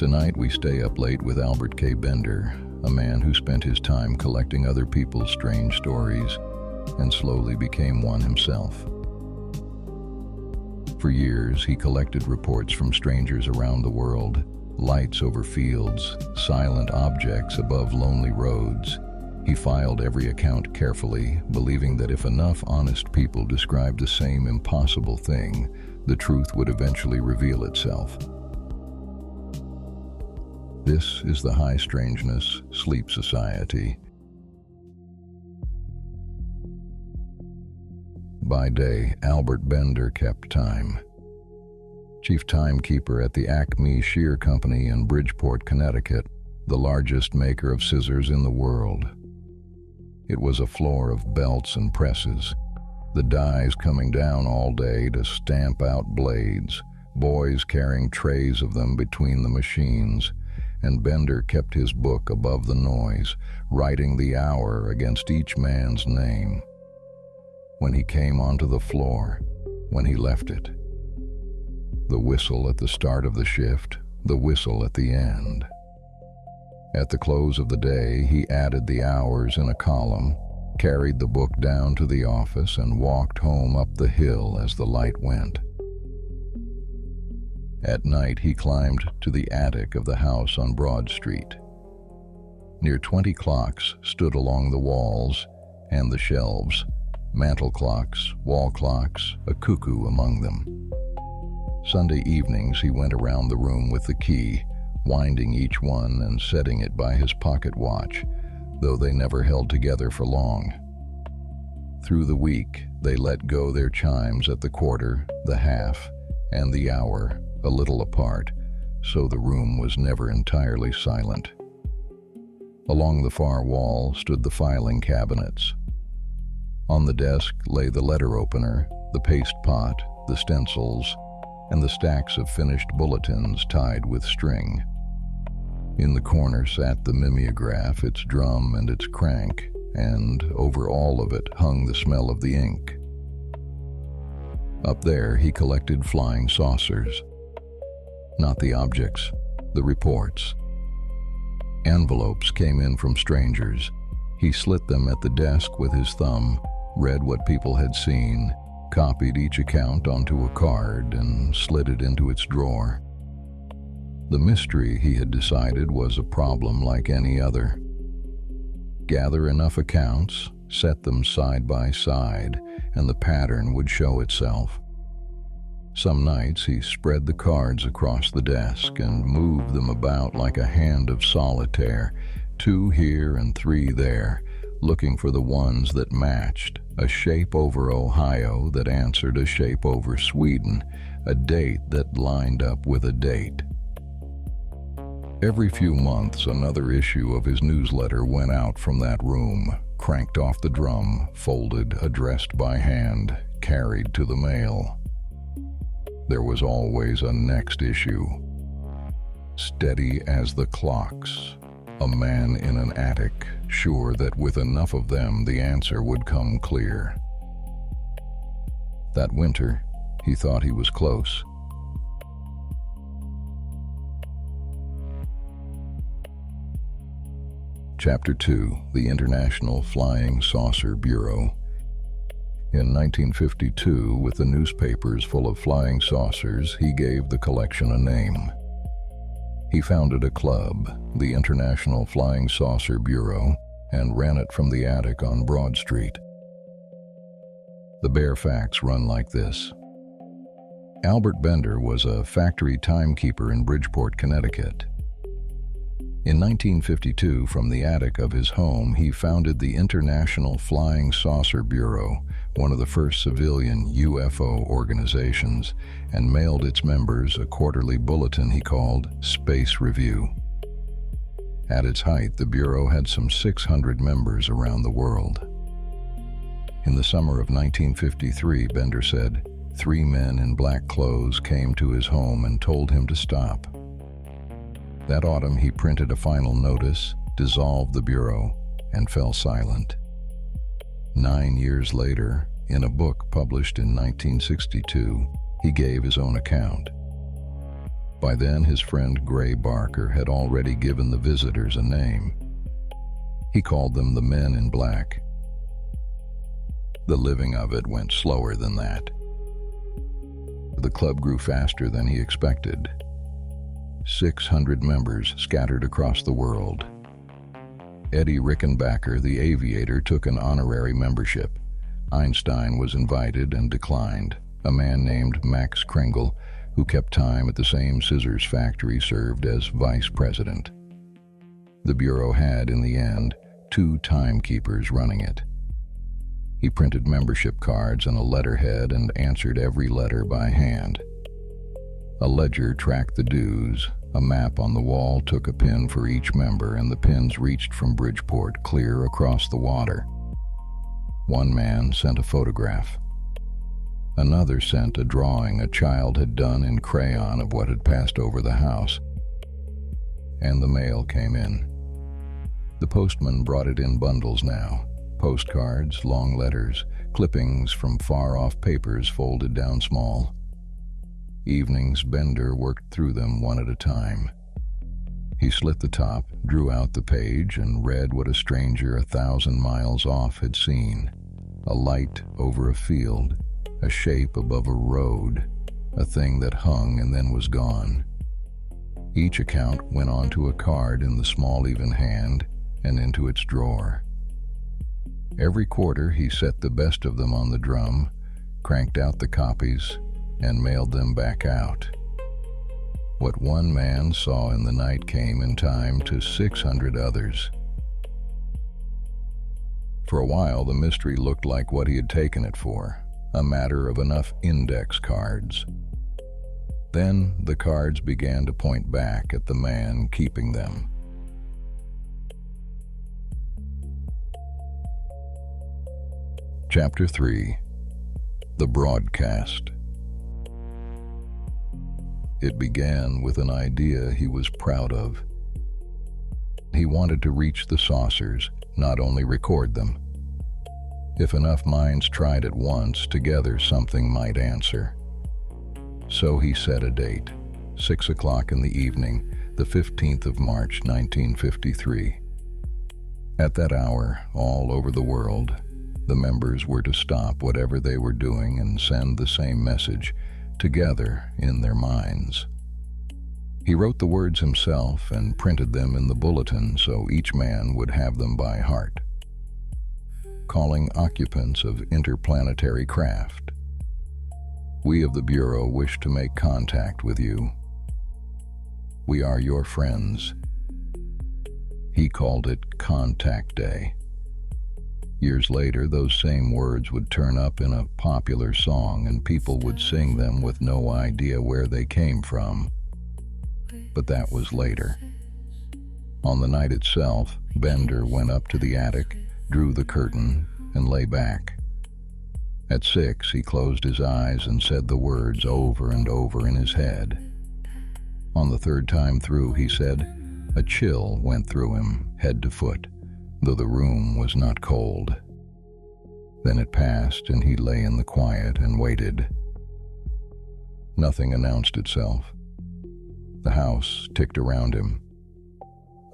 Tonight we stay up late with Albert K. Bender, a man who spent his time collecting other people's strange stories and slowly became one himself. For years, he collected reports from strangers around the world, lights over fields, silent objects above lonely roads. He filed every account carefully, believing that if enough honest people described the same impossible thing, the truth would eventually reveal itself. This is the High Strangeness Sleep Society. By day, Albert Bender kept time. Chief timekeeper at the Acme Shear Company in Bridgeport, Connecticut, the largest maker of scissors in the world. It was a floor of belts and presses, the dies coming down all day to stamp out blades, boys carrying trays of them between the machines, and Bender kept his book above the noise, writing the hour against each man's name. When he came onto the floor, when he left it. The whistle at the start of the shift, the whistle at the end. At the close of the day, he added the hours in a column, carried the book down to the office, and walked home up the hill as the light went. At night, he climbed to the attic of the house on Broad Street. Near 20 clocks stood along the walls and the shelves, mantel clocks, wall clocks, a cuckoo among them. Sunday evenings, he went around the room with the key, winding each one and setting it by his pocket watch, though they never held together for long. Through the week, they let go their chimes at the quarter, the half, and the hour, a little apart, so the room was never entirely silent. Along the far wall stood the filing cabinets. On the desk lay the letter opener, the paste pot, the stencils, and the stacks of finished bulletins tied with string. In the corner sat the mimeograph, its drum and its crank, and over all of it hung the smell of the ink. Up there he collected flying saucers. Not the objects, the reports. Envelopes came in from strangers. He slit them at the desk with his thumb, read what people had seen, copied each account onto a card, and slid it into its drawer. The mystery, he had decided, was a problem like any other. Gather enough accounts, set them side by side, and the pattern would show itself. Some nights he spread the cards across the desk and moved them about like a hand of solitaire, 2 here and 3 there, looking for the ones that matched, a shape over Ohio that answered a shape over Sweden, a date that lined up with a date. Every few months, another issue of his newsletter went out from that room, cranked off the drum, folded, addressed by hand, carried to the mail. There was always a next issue. Steady as the clocks, a man in an attic, sure that with enough of them the answer would come clear. That winter, he thought he was close. Chapter 2, the International Flying Saucer Bureau. In 1952, with the newspapers full of flying saucers, he gave the collection a name. He founded a club, the International Flying Saucer Bureau, and ran it from the attic on Broad Street. The bare facts run like this. Albert Bender was a factory timekeeper in Bridgeport, Connecticut. In 1952, from the attic of his home, he founded the International Flying Saucer Bureau, one of the first civilian UFO organizations, and mailed its members a quarterly bulletin he called Space Review. At its height, the Bureau had some 600 members around the world. In the summer of 1953, Bender said, 3 men in black clothes came to his home and told him to stop. That autumn, he printed a final notice, dissolved the Bureau, and fell silent. 9 years later, in a book published in 1962, he gave his own account. By then, his friend Gray Barker had already given the visitors a name. He called them the Men in Black. The living of it went slower than that. The club grew faster than he expected. 600 members scattered across the world. Eddie Rickenbacker, the aviator, took an honorary membership. Einstein was invited and declined. A man named Max Kringle, who kept time at the same scissors factory, served as vice president. The Bureau had, in the end, 2 timekeepers running it. He printed membership cards and a letterhead and answered every letter by hand. A ledger tracked the dues. A map on the wall took a pin for each member, and the pins reached from Bridgeport clear across the water. One man sent a photograph. Another sent a drawing a child had done in crayon of what had passed over the house. And the mail came in. The postman brought it in bundles now. Postcards, long letters, clippings from far-off papers folded down small. Evenings, Bender worked through them one at a time. He slit the top, drew out the page, and read what a stranger 1,000 miles off had seen. A light over a field, a shape above a road, a thing that hung and then was gone. Each account went onto a card in the small even hand and into its drawer. Every quarter he set the best of them on the drum, cranked out the copies, and mailed them back out. What one man saw in the night came in time to 600 others. For a while, the mystery looked like what he had taken it for, a matter of enough index cards. Then the cards began to point back at the man keeping them. Chapter 3. The Broadcast. It began with an idea he was proud of. He wanted to reach the saucers, not only record them. If enough minds tried at once, together something might answer. So he set a date, 6 o'clock in the evening, the 15th of March, 1953. At that hour, all over the world, the members were to stop whatever they were doing and send the same message, together in their minds. He wrote the words himself and printed them in the bulletin so each man would have them by heart. Calling occupants of interplanetary craft. We of the Bureau wish to make contact with you. We are your friends. He called it Contact Day. Years later, those same words would turn up in a popular song and people would sing them with no idea where they came from. But that was later. On the night itself, Bender went up to the attic, drew the curtain, and lay back. At 6, he closed his eyes and said the words over and over in his head. On the 3rd time through, he said, a chill went through him, head to foot, though the room was not cold. Then it passed, and he lay in the quiet and waited. Nothing announced itself. The house ticked around him.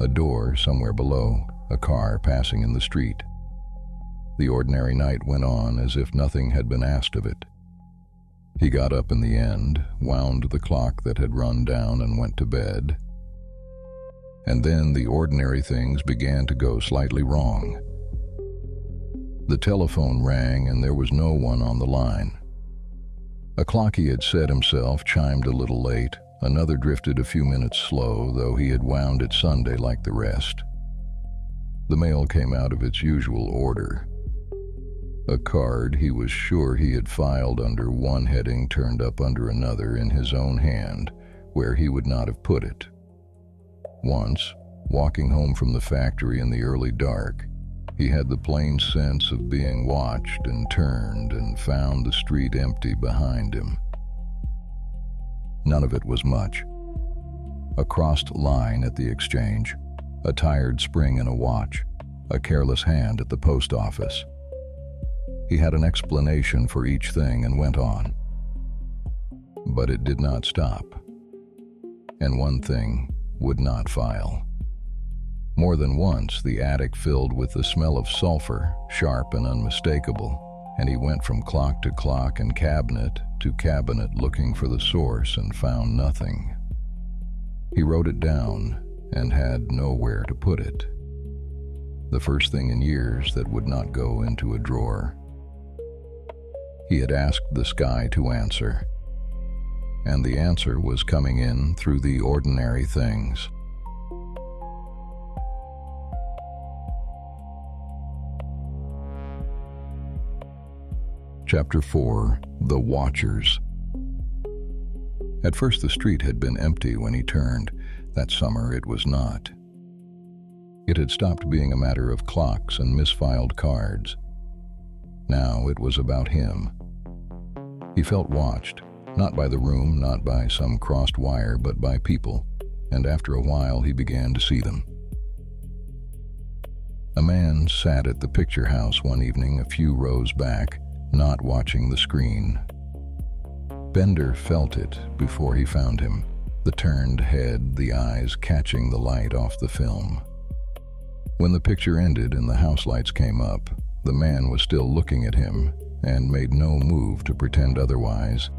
A door somewhere below, a car passing in the street. The ordinary night went on as if nothing had been asked of it. He got up in the end, wound the clock that had run down, and went to bed. And then the ordinary things began to go slightly wrong. The telephone rang and there was no one on the line. A clock he had set himself chimed a little late. Another drifted a few minutes slow, though he had wound it Sunday like the rest. The mail came out of its usual order. A card he was sure he had filed under one heading turned up under another in his own hand, where he would not have put it. Once, walking home from the factory in the early dark, he had the plain sense of being watched and turned and found the street empty behind him. None of it was much. A crossed line at the exchange, a tired spring in a watch, a careless hand at the post office. He had an explanation for each thing and went on. But it did not stop. and one thing would not file. More than once, the attic filled with the smell of sulfur, sharp and unmistakable, and he went from clock to clock and cabinet to cabinet looking for the source and found nothing. He wrote it down and had nowhere to put it. The first thing in years that would not go into a drawer. He had asked the sky to answer, and the answer was coming in through the ordinary things. Chapter 4: The Watchers. At first the street had been empty when he turned. That summer it was not. It had stopped being a matter of clocks and misfiled cards. Now it was about him. He felt watched, not by the room, not by some crossed wire, but by people, and after a while he began to see them. A man sat at the picture house one evening a few rows back, not watching the screen. Bender felt it before he found him, the turned head, the eyes catching the light off the film. When the picture ended and the house lights came up, the man was still looking at him and made no move to pretend otherwise,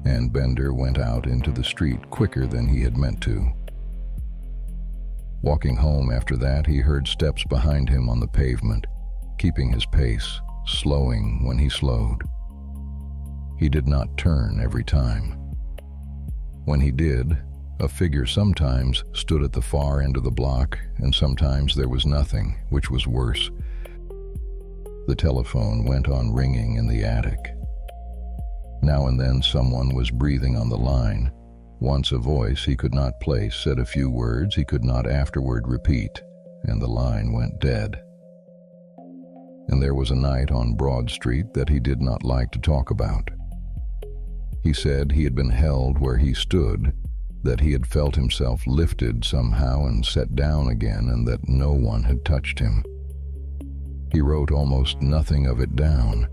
and Bender went out into the street quicker than he had meant to. Walking home after that, he heard steps behind him on the pavement, keeping his pace, slowing when he slowed. He did not turn every time. When he did, a figure sometimes stood at the far end of the block, and sometimes there was nothing, which was worse. The telephone went on ringing in the attic. Now and then someone was breathing on the line. Once a voice he could not place said a few words he could not afterward repeat, and the line went dead. And there was a night on Broad Street that he did not like to talk about. He said he had been held where he stood, that he had felt himself lifted somehow and set down again, and that no one had touched him. He wrote almost nothing of it down.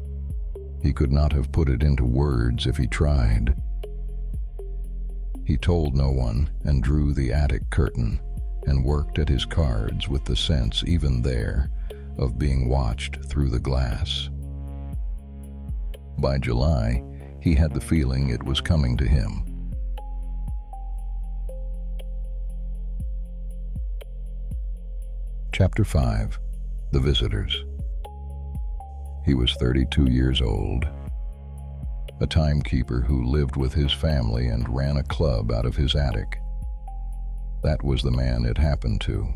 He could not have put it into words if he tried. He told no one and drew the attic curtain and worked at his cards with the sense, even there, of being watched through the glass. By July, he had the feeling it was coming to him. Chapter 5: The Visitors. He was 32 years old, a timekeeper who lived with his family and ran a club out of his attic. That was the man it happened to.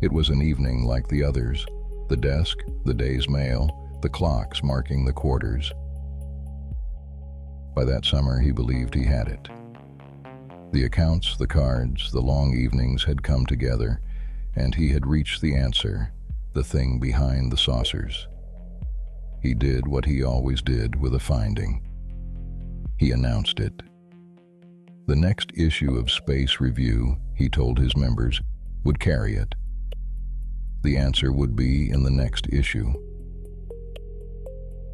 It was an evening like the others, the desk, the day's mail, the clocks marking the quarters. By that summer he believed he had it. The accounts, the cards, the long evenings had come together, and he had reached the answer, the thing behind the saucers. He did what he always did with a finding. He announced it. The next issue of Space Review, he told his members, would carry it. The answer would be in the next issue.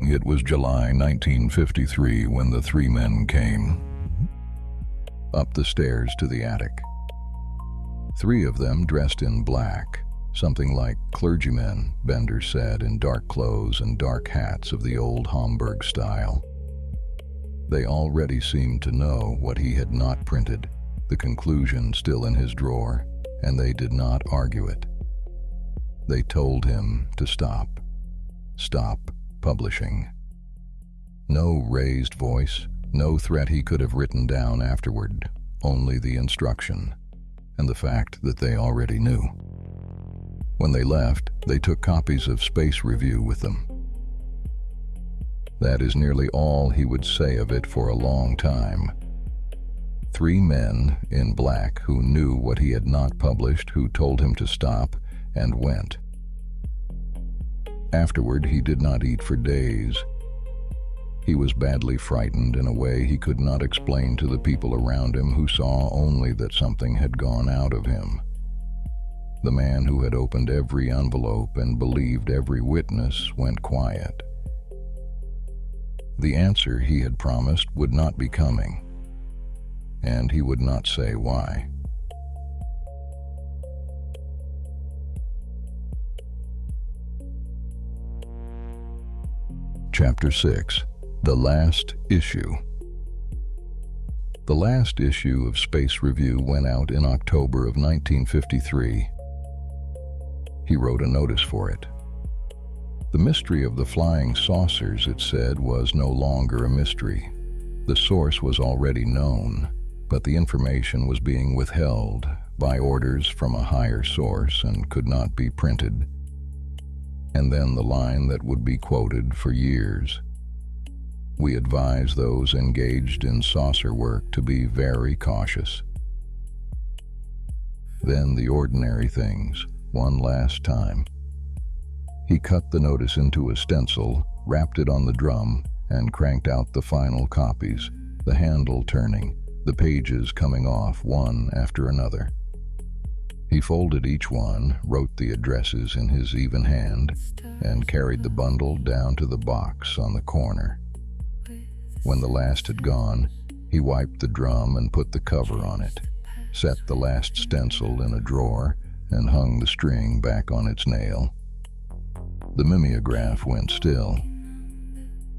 It was July 1953 when the three men came up the stairs to the attic. Three of them dressed in black, something like clergymen, Bender said, in dark clothes and dark hats of the old Homburg style. They already seemed to know what he had not printed, the conclusion still in his drawer, and they did not argue it. They told him to stop publishing. No raised voice, no threat he could have written down afterward, only the instruction, and the fact that they already knew. When they left, they took copies of Space Review with them. That is nearly all he would say of it for a long time. Three men in black who knew what he had not published, who told him to stop, and went. Afterward, he did not eat for days. He was badly frightened in a way he could not explain to the people around him, who saw only that something had gone out of him. The man who had opened every envelope and believed every witness went quiet. The answer he had promised would not be coming. and he would not say why. Chapter 6. The Last Issue. The last issue of Space Review went out in October of 1953. He wrote a notice for it. The mystery of the flying saucers, it said, was no longer a mystery. The source was already known, but the information was being withheld by orders from a higher source and could not be printed. And then the line that would be quoted for years. We advise those engaged in saucer work to be very cautious. Then the ordinary things, one last time. He cut the notice into a stencil, wrapped it on the drum, and cranked out the final copies, the handle turning, the pages coming off one after another. He folded each one, wrote the addresses in his even hand, and carried the bundle down to the box on the corner. When the last had gone, he wiped the drum and put the cover on it, set the last stencil in a drawer, and hung the string back on its nail. The mimeograph went still.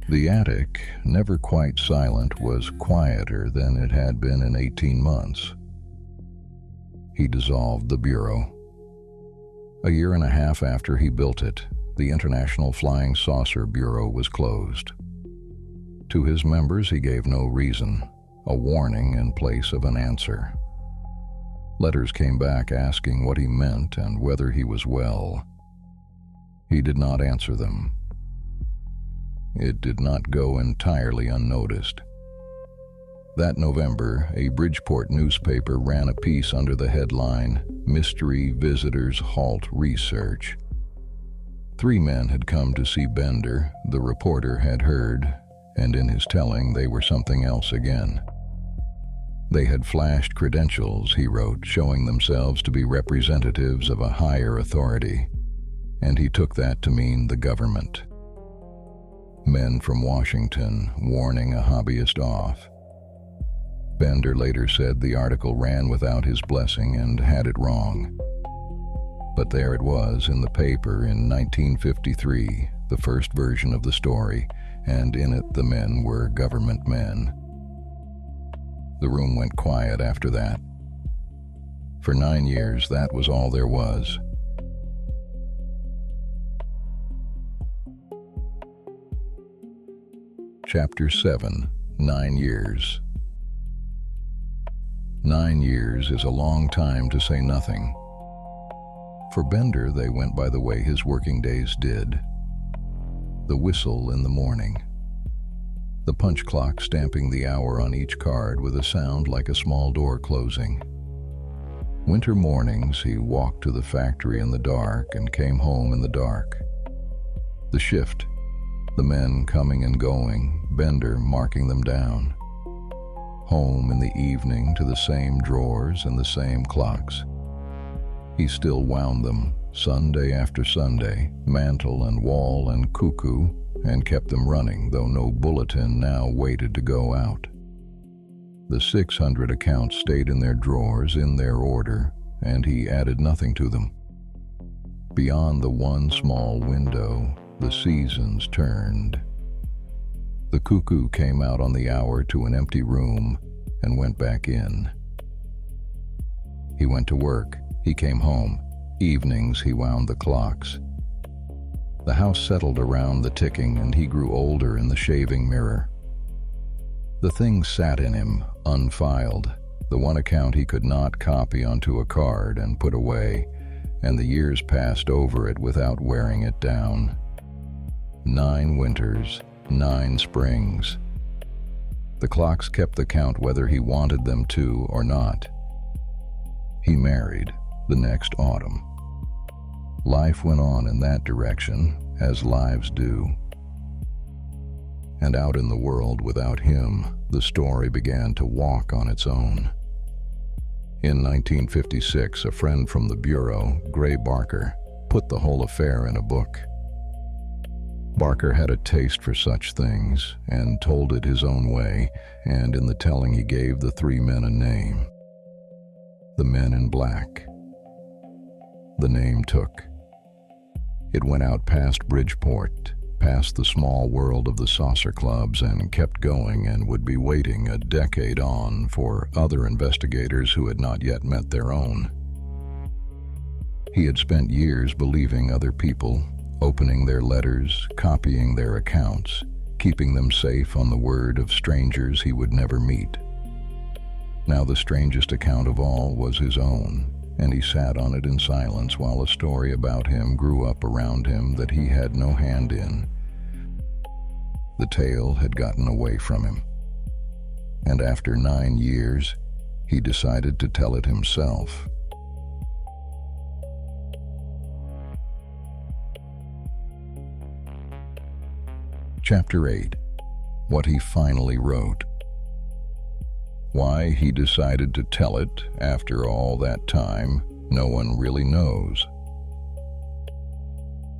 The attic, never quite silent, was quieter than it had been in 18 months. He dissolved the Bureau. A year and a half after he built it, the International Flying Saucer Bureau was closed. To his members he gave no reason, a warning in place of an answer. Letters came back asking what he meant and whether he was well. He did not answer them. It did not go entirely unnoticed. That November, a Bridgeport newspaper ran a piece under the headline, "Mystery Visitors Halt Research." 3 men had come to see Bender, the reporter had heard, and in his telling they were something else again. They had flashed credentials, he wrote, showing themselves to be representatives of a higher authority, and he took that to mean the government. Men from Washington warning a hobbyist off. Bender later said the article ran without his blessing and had it wrong. But there it was in the paper in 1953, the first version of the story, and in it the men were government men. The room went quiet after that. For 9 years, that was all there was. Chapter 7. 9 years. 9 years is a long time to say nothing. For Bender, they went by the way his working days did. The whistle in the morning. The punch clock stamping the hour on each card with a sound like a small door closing. Winter mornings, he walked to the factory in the dark and came home in the dark. The shift, the men coming and going, Bender marking them down. Home in the evening to the same drawers and the same clocks. He still wound them, Sunday after Sunday, mantel and wall and cuckoo, and kept them running, though no bulletin now waited to go out. The 600 accounts stayed in their drawers in their order, and he added nothing to them. Beyond the one small window, the seasons turned. The cuckoo came out on the hour to an empty room and went back in. He went to work. He came home. Evenings he wound the clocks. The house settled around the ticking, and he grew older in the shaving mirror. The things sat in him, unfiled, the one account he could not copy onto a card and put away, and the years passed over it without wearing it down. 9 winters, 9 springs. The clocks kept the count whether he wanted them to or not. He married the next autumn. Life went on in that direction, as lives do. And out in the world without him, the story began to walk on its own. In 1956, a friend from the Bureau, Gray Barker, put the whole affair in a book. Barker had a taste for such things and told it his own way, and in the telling he gave the three men a name. The Men in Black. The name took. It went out past Bridgeport, past the small world of the saucer clubs, and kept going and would be waiting a decade on for other investigators who had not yet met their own. He had spent years believing other people, opening their letters, copying their accounts, keeping them safe on the word of strangers he would never meet. Now the strangest account of all was his own, and he sat on it in silence while a story about him grew up around him that he had no hand in. The tale had gotten away from him, and after 9 years, he decided to tell it himself. Chapter 8. What he finally wrote. Why he decided to tell it after all that time, no one really knows.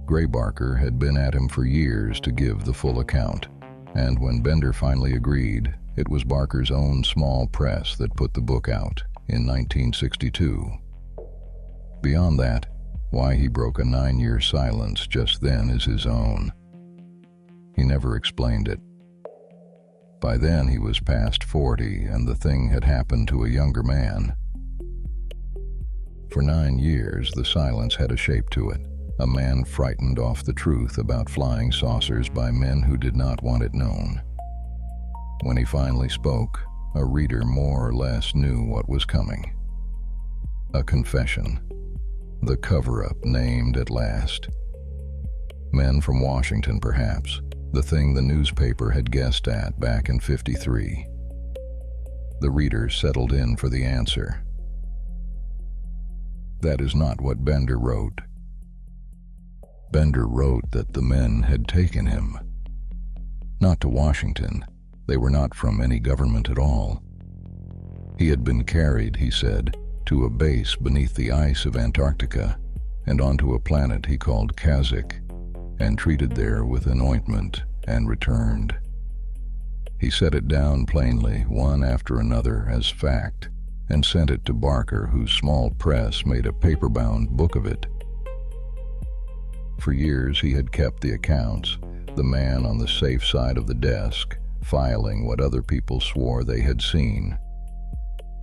Gray Barker had been at him for years to give the full account, and when Bender finally agreed, it was Barker's own small press that put the book out in 1962. Beyond that, why he broke a 9-year silence just then is his own. He never explained it. By then he was past 40, and the thing had happened to a younger man. For 9 years, the silence had a shape to it, a man frightened off the truth about flying saucers by men who did not want it known. When he finally spoke, a reader more or less knew what was coming. A confession. The cover-up named at last. Men from Washington, perhaps. The thing the newspaper had guessed at back in '53. The reader settled in for the answer. That is not what Bender wrote. Bender wrote that the men had taken him. Not to Washington. They were not from any government at all. He had been carried, he said, to a base beneath the ice of Antarctica and onto a planet he called Kasich, and treated there with an ointment and returned. He set it down plainly, one after another, as fact, and sent it to Barker, whose small press made a paper-bound book of it. For years he had kept the accounts, the man on the safe side of the desk, filing what other people swore they had seen.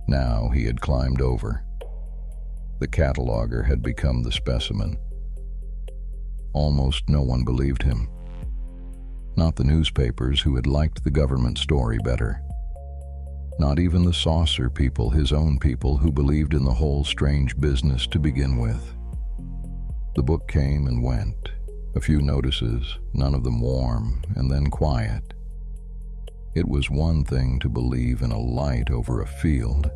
Now he had climbed over. The cataloger had become the specimen. Almost no one believed him. Not the newspapers who had liked the government story better. Not even the saucer people, his own people, who believed in the whole strange business to begin with. The book came and went. A few notices, none of them warm, and then quiet. It was one thing to believe in a light over a field.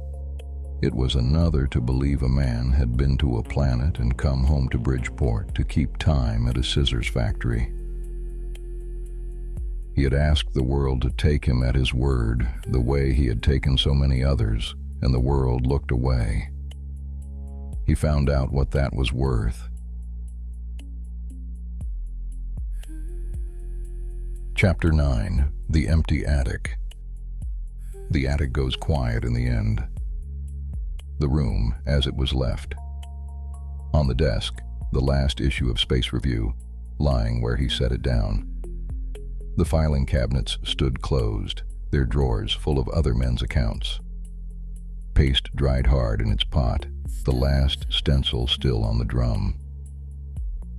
It was another to believe a man had been to a planet and come home to Bridgeport to keep time at a scissors factory. He had asked the world to take him at his word, the way he had taken so many others, and the world looked away. He found out what that was worth. Chapter 9. The Empty Attic. The attic goes quiet in the end. The room as it was left. On the desk, the last issue of Space Review, lying where he set it down. The filing cabinets stood closed, their drawers full of other men's accounts. Paste dried hard in its pot, the last stencil still on the drum.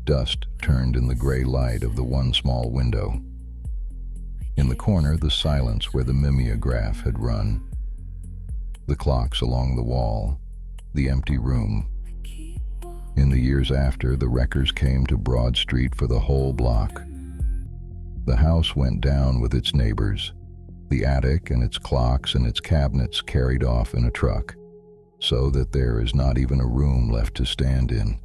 Dust turned in the gray light of the one small window. In the corner, the silence where the mimeograph had run. The clocks along the wall, the empty room. In the years after, the wreckers came to Broad Street for the whole block. The house went down with its neighbors, the attic and its clocks and its cabinets carried off in a truck, so that there is not even a room left to stand in.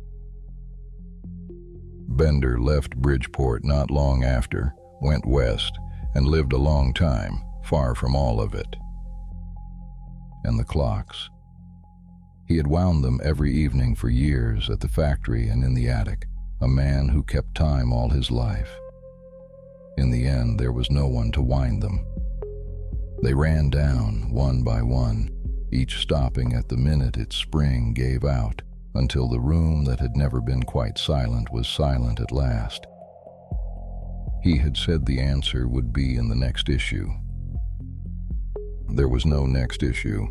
Bender left Bridgeport not long after, went west, and lived a long time, far from all of it. And the clocks. He had wound them every evening for years at the factory and in the attic, a man who kept time all his life. In the end, there was no one to wind them. They ran down, one by one, each stopping at the minute its spring gave out, until the room that had never been quite silent was silent at last. He had said the answer would be in the next issue. There was no next issue.